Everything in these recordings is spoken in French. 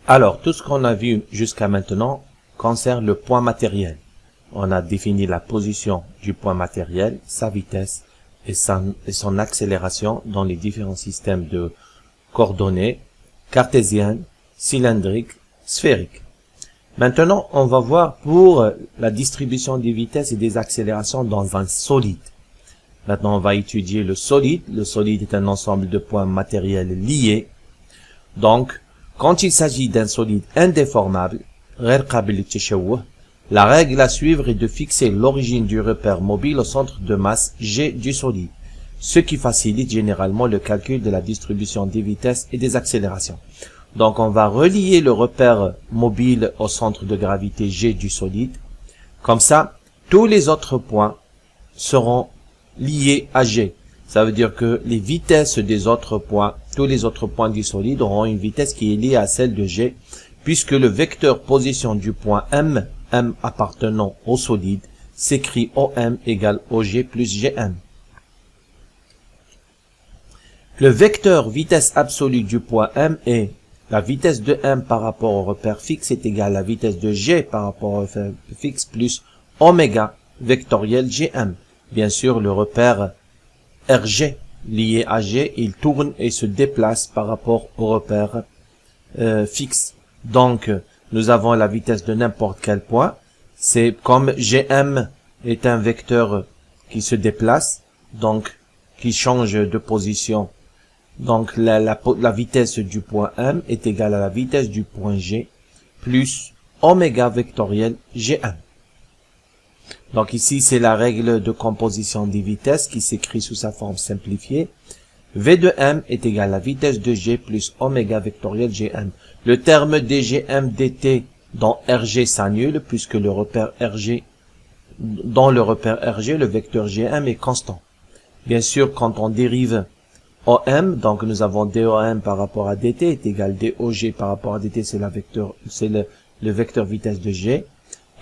Alors, tout ce qu'on a vu jusqu'à maintenant concerne le point matériel. On a défini la position du point matériel, sa vitesse et son accélération dans les différents systèmes de coordonnées cartésiennes, cylindriques, sphériques. Maintenant, on va voir pour la distribution des vitesses et des accélérations dans un solide. Maintenant, on va étudier le solide. Le solide est un ensemble de points matériels liés. Donc, quand il s'agit d'un solide indéformable, la règle à suivre est de fixer l'origine du repère mobile au centre de masse G du solide, ce qui facilite généralement le calcul de la distribution des vitesses et des accélérations. Donc, on va relier le repère mobile au centre de gravité G du solide. Comme ça, tous les autres points seront liés à G. Ça veut dire que les vitesses des autres points, tous les autres points du solide auront une vitesse qui est liée à celle de G, puisque le vecteur position du point M appartenant au solide, s'écrit OM égale OG plus GM. Le vecteur vitesse absolue du point M est la vitesse de M par rapport au repère fixe est égale à la vitesse de G par rapport au repère fixe plus oméga vectoriel GM. Bien sûr, le repère RG lié à G, il tourne et se déplace par rapport au repère fixe. Donc, nous avons la vitesse de n'importe quel point. C'est comme GM est un vecteur qui se déplace, donc qui change de position. Donc, la vitesse du point M est égale à la vitesse du point G plus oméga vectoriel GM. Donc ici, c'est la règle de composition des vitesses qui s'écrit sous sa forme simplifiée. V de M est égal à la vitesse de G plus oméga vectoriel Gm. Le terme dgm dt dans RG s'annule puisque le repère RG, dans le repère RG, le vecteur Gm est constant. Bien sûr, quand on dérive OM, donc nous avons DOM par rapport à dt est égal DOG par rapport à dt, c'est le vecteur vitesse de G.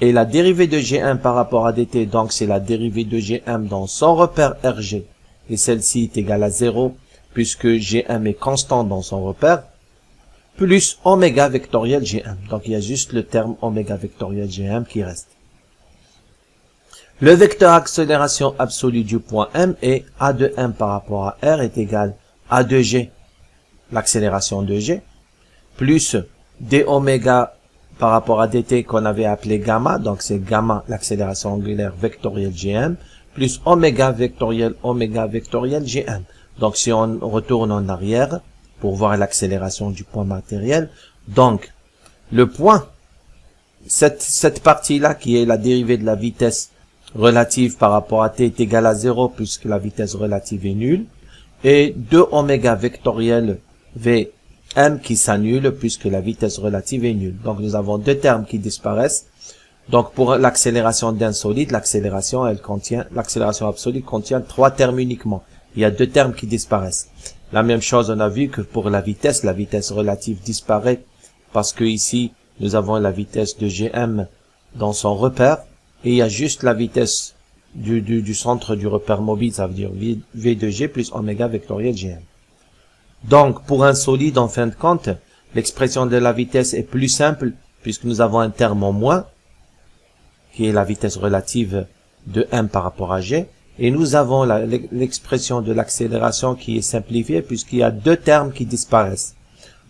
Et la dérivée de Gm par rapport à dt, donc c'est la dérivée de Gm dans son repère RG. Et celle-ci est égale à 0, puisque Gm est constant dans son repère, plus oméga vectoriel Gm. Donc il y a juste le terme oméga vectoriel Gm qui reste. Le vecteur accélération absolue du point M est A de M par rapport à R est égal à 2G, l'accélération de G, plus d oméga par rapport à dt qu'on avait appelé gamma, donc c'est gamma l'accélération angulaire vectorielle Gm, plus oméga vectoriel Gm. Donc si on retourne en arrière pour voir l'accélération du point matériel, donc le point, cette partie-là qui est la dérivée de la vitesse relative par rapport à t est égale à 0 puisque la vitesse relative est nulle, et 2 oméga vectoriel v M qui s'annule puisque la vitesse relative est nulle. Donc nous avons deux termes qui disparaissent. Donc pour l'accélération d'un solide, l'accélération absolue contient 3 termes uniquement. Il y a 2 termes qui disparaissent. La même chose, on a vu que pour la vitesse relative disparaît parce que ici nous avons la vitesse de Gm dans son repère et il y a juste la vitesse du centre du repère mobile, ça veut dire V de G plus oméga vectoriel Gm. Donc, pour un solide, en fin de compte, l'expression de la vitesse est plus simple, puisque nous avons un terme en moins, qui est la vitesse relative de M par rapport à G, et nous avons l'expression de l'accélération qui est simplifiée, puisqu'il y a 2 termes qui disparaissent.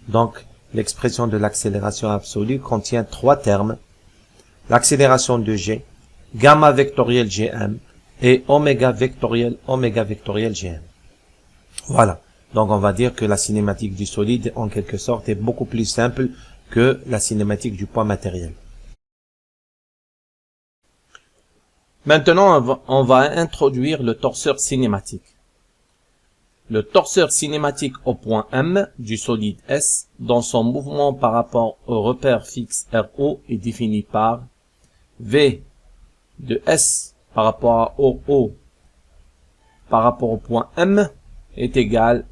Donc, l'expression de l'accélération absolue contient 3 termes, l'accélération de G, gamma vectoriel Gm, et oméga vectoriel Gm. Voilà. Donc, on va dire que la cinématique du solide, en quelque sorte, est beaucoup plus simple que la cinématique du point matériel. Maintenant, on va introduire le torseur cinématique. Le torseur cinématique au point M du solide S, dans son mouvement par rapport au repère fixe RO, est défini par V de S par rapport à OO par rapport au point M est égal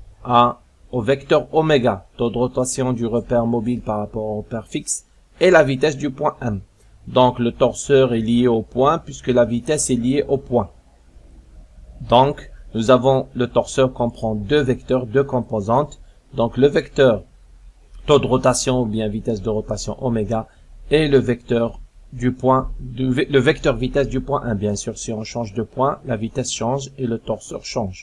au vecteur oméga, taux de rotation du repère mobile par rapport au repère fixe, et la vitesse du point M. Donc le torseur est lié au point puisque la vitesse est liée au point. Donc nous avons le torseur comprend 2 vecteurs, 2 composantes. Donc le vecteur taux de rotation ou bien vitesse de rotation oméga, et le vecteur le vecteur vitesse du point 1. Bien sûr, si on change de point, la vitesse change et le torseur change.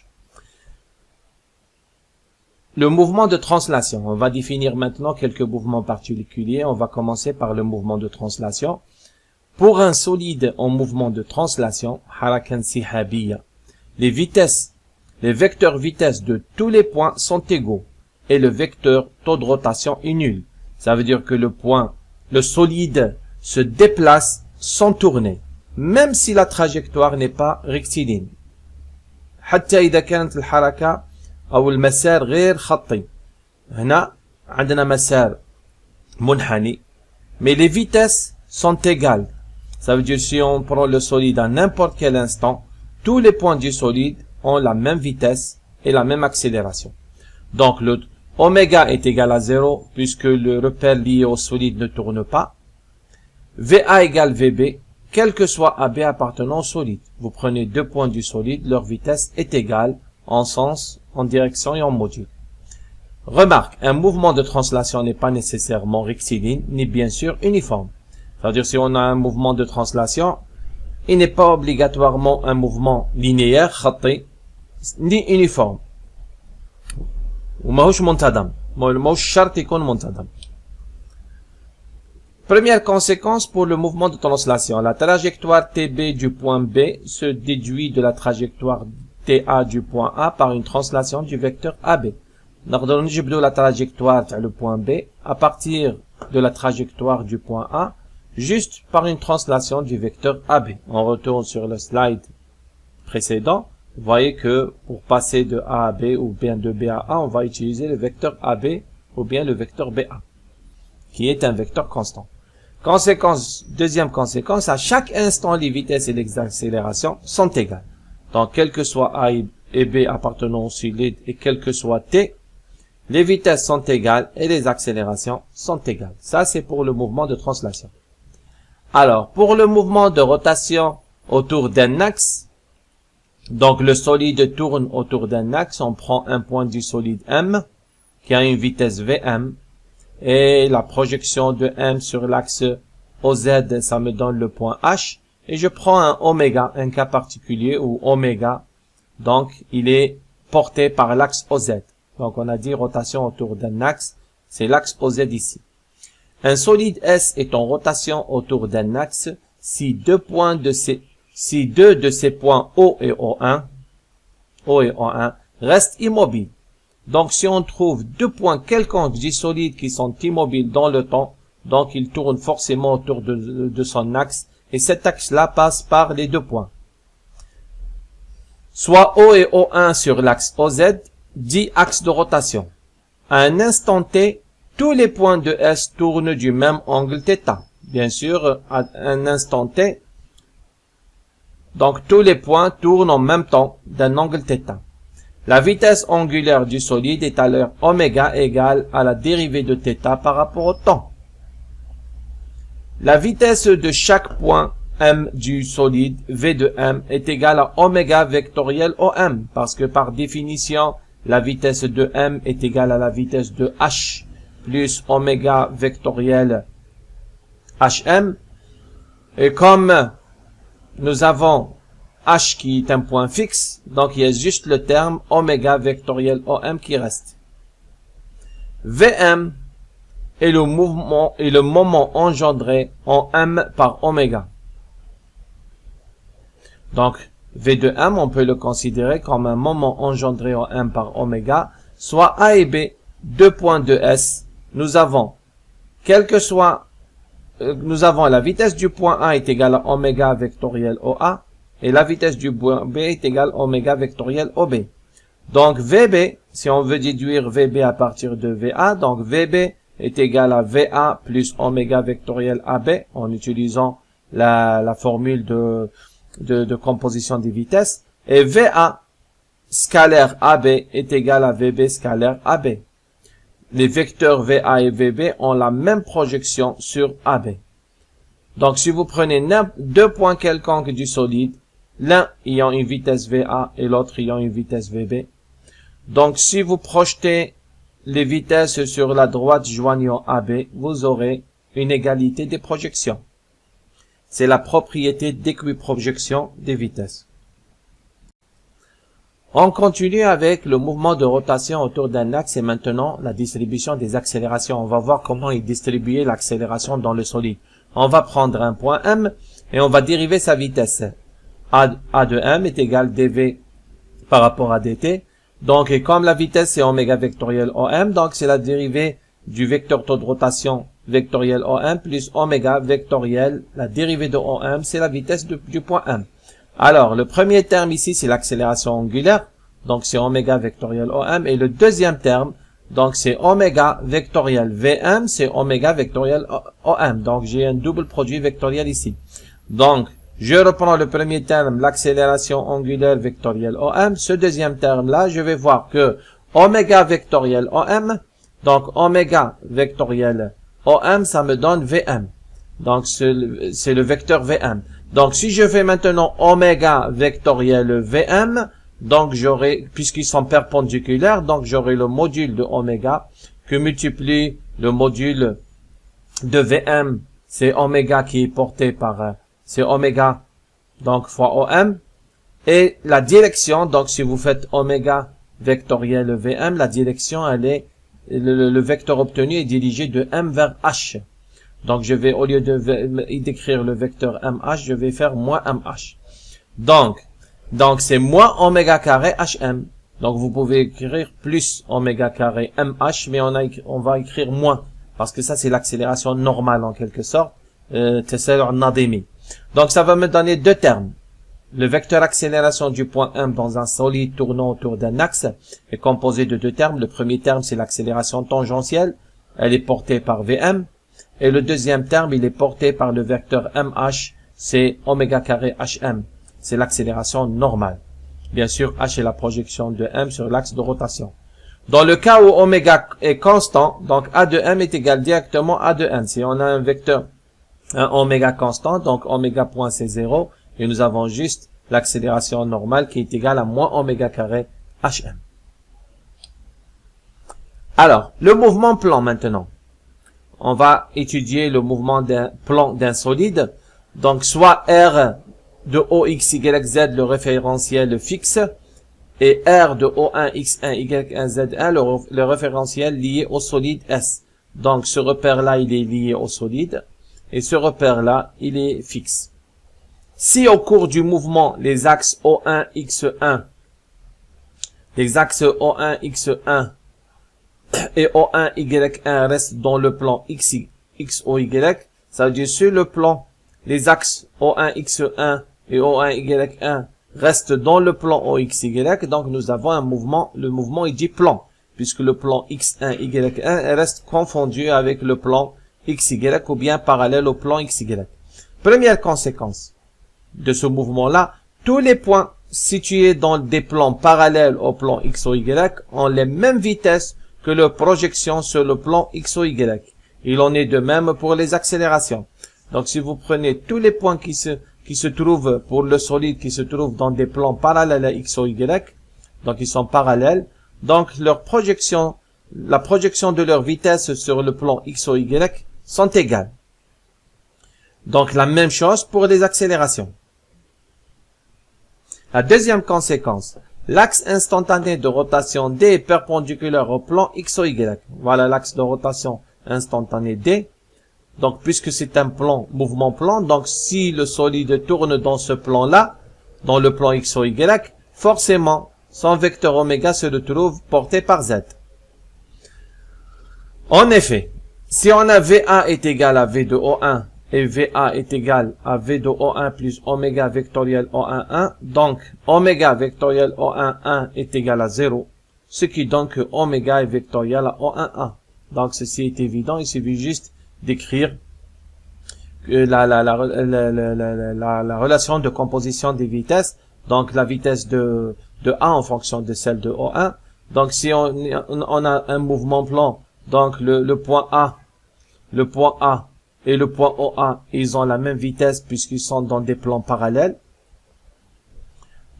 Le mouvement de translation. On va définir maintenant quelques mouvements particuliers. On va commencer par le mouvement de translation. Pour un solide en mouvement de translation, harakan sihabiyya, les vecteurs vitesse de tous les points sont égaux et le vecteur taux de rotation est nul. Ça veut dire que le solide se déplace sans tourner, même si la trajectoire n'est pas rectiligne. حتى إذا كانت الحركة أو المسار غير خطي. هنا عندنا مسار منحني, mais les vitesses sont égales. Ça veut dire si on prend le solide à n'importe quel instant, tous les points du solide ont la même vitesse et la même accélération. Donc le oméga est égal à 0 puisque le repère lié au solide ne tourne pas. VA égale VB, quel que soit AB appartenant au solide. Vous prenez deux points du solide, leur vitesse est égale en sens, en direction et en module. Remarque, un mouvement de translation n'est pas nécessairement rectiligne, ni bien sûr uniforme. C'est-à-dire si on a un mouvement de translation, il n'est pas obligatoirement un mouvement linéaire, khati, ni uniforme. وماهوش منتظم. ماهوش شرط يكون منتظم. Première conséquence pour le mouvement de translation. La trajectoire TB du point B se déduit de la trajectoire TA du point A par une translation du vecteur AB. نقدر نجبدو la trajectoire تاع le point B à partir de la trajectoire du point A juste par une translation du vecteur AB. On retourne sur le slide précédent. Vous voyez que pour passer de A à B ou bien de B à A, on va utiliser le vecteur AB ou bien le vecteur BA, qui est un vecteur constant. Deuxième conséquence, à chaque instant, les vitesses et les accélérations sont égales. Donc, quel que soit A et B appartenant au solide et quel que soit T, les vitesses sont égales et les accélérations sont égales. Ça, c'est pour le mouvement de translation. Alors, pour le mouvement de rotation autour d'un axe, donc le solide tourne autour d'un axe, on prend un point du solide M, qui a une vitesse Vm, et la projection de M sur l'axe OZ, ça me donne le point H, et je prends un oméga, un cas particulier où oméga, donc il est porté par l'axe OZ. Donc on a dit rotation autour d'un axe, c'est l'axe OZ ici. Un solide S est en rotation autour d'un axe si deux de ces points O et O1 restent immobiles. Donc si on trouve deux points quelconques du solide qui sont immobiles dans le temps, donc il tourne forcément autour de son axe, et cet axe-là passe par les deux points. Soit O et O1 sur l'axe OZ, dit axe de rotation. À un instant T, tous les points de S tournent du même angle θ. Bien sûr, à un instant T, donc tous les points tournent en même temps d'un angle θ. La vitesse angulaire du solide est alors oméga égale à la dérivée de θ par rapport au temps. La vitesse de chaque point M du solide, V de M, est égale à oméga vectoriel OM, parce que par définition, la vitesse de M est égale à la vitesse de H plus oméga vectoriel HM. Et comme nous avons H qui est un point fixe, donc il y a juste le terme oméga vectoriel OM qui reste. Vm est le mouvement et le moment engendré en M par oméga. Donc, V de M, on peut le considérer comme un moment engendré en M par oméga, soit A et B, deux points de S. Nous avons la vitesse du point A est égale à oméga vectoriel OA, et la vitesse du point B est égale à oméga vectoriel OB. Donc, VB, si on veut déduire VB à partir de VA, donc VB est égal à VA plus oméga vectoriel AB, en utilisant la formule de composition des vitesses, et VA scalaire AB est égal à VB scalaire AB. Les vecteurs VA et VB ont la même projection sur AB. Donc, si vous prenez deux points quelconques du solide, l'un ayant une vitesse VA et l'autre ayant une vitesse VB, donc si vous projetez les vitesses sur la droite joignant AB, vous aurez une égalité des projections. C'est la propriété d'équiprojection des vitesses. On continue avec le mouvement de rotation autour d'un axe et maintenant la distribution des accélérations. On va voir comment est distribuée l'accélération dans le solide. On va prendre un point M et on va dériver sa vitesse. A de M est égal dV par rapport à dt. Donc, et comme la vitesse c'est oméga vectoriel OM, donc c'est la dérivée du vecteur taux de rotation vectoriel OM plus oméga vectoriel, la dérivée de OM, c'est la vitesse du point M. Alors, le premier terme ici, c'est l'accélération angulaire, donc c'est oméga vectoriel OM, et le deuxième terme, donc c'est oméga vectoriel VM, c'est oméga vectoriel OM, donc j'ai un double produit vectoriel ici. Donc, je reprends le premier terme, l'accélération angulaire vectorielle OM. Ce deuxième terme-là, je vais voir que oméga vectoriel OM, donc oméga vectoriel OM, ça me donne VM. Donc, c'est le vecteur VM. Donc, si je fais maintenant oméga vectoriel VM, donc j'aurai, puisqu'ils sont perpendiculaires, donc j'aurai le module de oméga que multiplie le module de VM. C'est oméga qui est porté par... c'est oméga, donc, fois OM. Et la direction, donc, si vous faites oméga vectoriel VM, la direction, elle est, le vecteur obtenu est dirigé de M vers H. Donc, je vais, au lieu d'écrire le vecteur MH, je vais faire moins MH. Donc, c'est moins oméga carré HM. Donc, vous pouvez écrire plus oméga carré MH, mais on va écrire moins. Parce que ça, c'est l'accélération normale, en quelque sorte. Tessel nadimi. Donc, ça va me donner deux termes. Le vecteur accélération du point M dans un solide tournant autour d'un axe est composé de deux termes. Le premier terme, c'est l'accélération tangentielle. Elle est portée par VM. Et le deuxième terme, il est porté par le vecteur MH. C'est oméga carré HM. C'est l'accélération normale. Bien sûr, H est la projection de M sur l'axe de rotation. Dans le cas où oméga est constant, donc A de M est égal directement à de N. Si on a un vecteur un oméga constant, donc oméga point c'est 0, et nous avons juste l'accélération normale qui est égale à moins oméga carré HM. Alors, le mouvement plan maintenant. On va étudier le mouvement d'un plan d'un solide. Donc, soit R de OX, Y, Z, le référentiel fixe, et R de O1, X1, Y1, Z1, le référentiel lié au solide S. Donc, ce repère-là, il est lié au solide. Et ce repère-là, il est fixe. Si au cours du mouvement, les axes O1, X1, les axes O1, X1 et O1, Y1 restent dans le plan XOY, ça veut dire sur le plan, les axes O1, X1 et O1, Y1 restent dans le plan OXY, donc nous avons un mouvement, le mouvement est dit plan, puisque le plan X1, Y1 reste confondu avec le plan XY ou bien parallèle au plan XY. Première conséquence de ce mouvement-là, tous les points situés dans des plans parallèles au plan XOY ont les mêmes vitesses que leur projection sur le plan XOY. Il en est de même pour les accélérations. Donc si vous prenez tous les points qui se trouvent pour le solide qui se trouvent dans des plans parallèles à XOY, donc ils sont parallèles, donc leur projection, la projection de leur vitesse sur le plan XOY sont égales. Donc la même chose pour les accélérations. La deuxième conséquence, l'axe instantané de rotation D est perpendiculaire au plan XOY. Voilà l'axe de rotation instantané D. Donc puisque c'est un plan, mouvement plan, donc si le solide tourne dans ce plan-là, dans le plan XOY, forcément son vecteur oméga se retrouve porté par Z. En effet, si on a VA est égal à V de O1 et VA est égal à V de O1 plus oméga vectoriel O11, donc oméga vectoriel O11 est égal à 0, ce qui donne que oméga est vectoriel à O11. Donc ceci est évident, il suffit juste d'écrire la relation de composition des vitesses, donc la vitesse de A en fonction de celle de O1. Donc si on a un mouvement plan, donc le point A et le point OA, ils ont la même vitesse puisqu'ils sont dans des plans parallèles.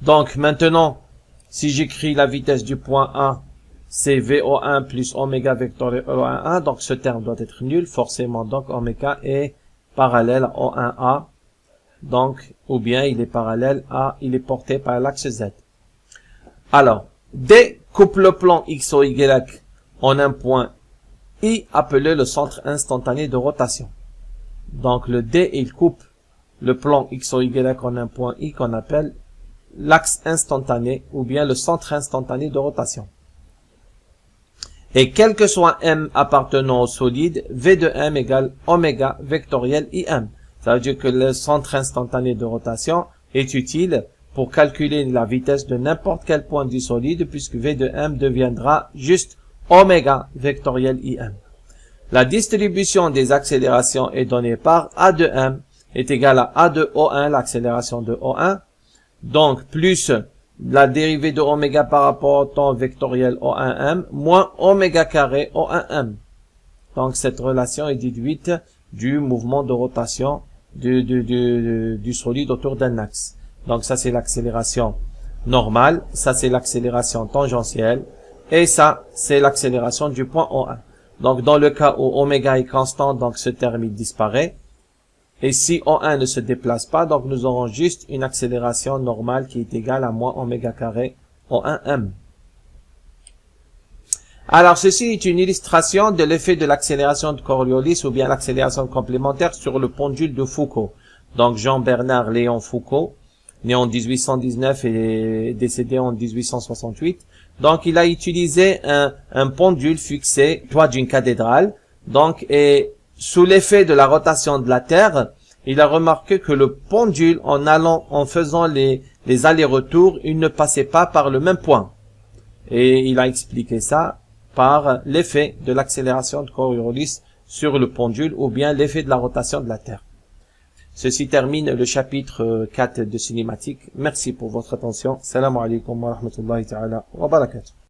Donc maintenant, si j'écris la vitesse du point A c'est VO1 plus oméga vectoriel O11, donc ce terme doit être nul, forcément, donc oméga est parallèle à O1A, donc, ou bien il est parallèle à, il est porté par l'axe Z. Alors, D coupe le plan X ou Y en un point I appelé le centre instantané de rotation. Donc, le D, il coupe le plan X ou Y en un point I qu'on appelle l'axe instantané ou bien le centre instantané de rotation. Et quel que soit M appartenant au solide, V de M égale oméga vectoriel IM. Ça veut dire que le centre instantané de rotation est utile pour calculer la vitesse de n'importe quel point du solide puisque V de M deviendra juste oméga vectoriel IM. La distribution des accélérations est donnée par A de M est égale à A de O1, l'accélération de O1, donc plus la dérivée de oméga par rapport au temps vectoriel O1M moins oméga carré O1M. Donc cette relation est déduite du mouvement de rotation du solide autour d'un axe. Donc ça c'est l'accélération normale, ça c'est l'accélération tangentielle et ça c'est l'accélération du point O1. Donc dans le cas où oméga est constant, donc ce terme il disparaît. Et si O1 ne se déplace pas, donc nous aurons juste une accélération normale qui est égale à moins oméga carré O1M. Alors ceci est une illustration de l'effet de l'accélération de Coriolis ou bien l'accélération complémentaire sur le pendule de Foucault. Donc Jean-Bernard Léon Foucault, né en 1819 et décédé en 1868. Donc il a utilisé un pendule fixé au toit d'une cathédrale. Donc et sous l'effet de la rotation de la Terre, il a remarqué que le pendule, en faisant les allers-retours, il ne passait pas par le même point. Et il a expliqué ça par l'effet de l'accélération de Coriolis sur le pendule ou bien l'effet de la rotation de la Terre. Ceci termine le chapitre 4 de cinématique. Merci pour votre attention. Salam alaikum wa rahmatullahi ta'ala wa barakatuh.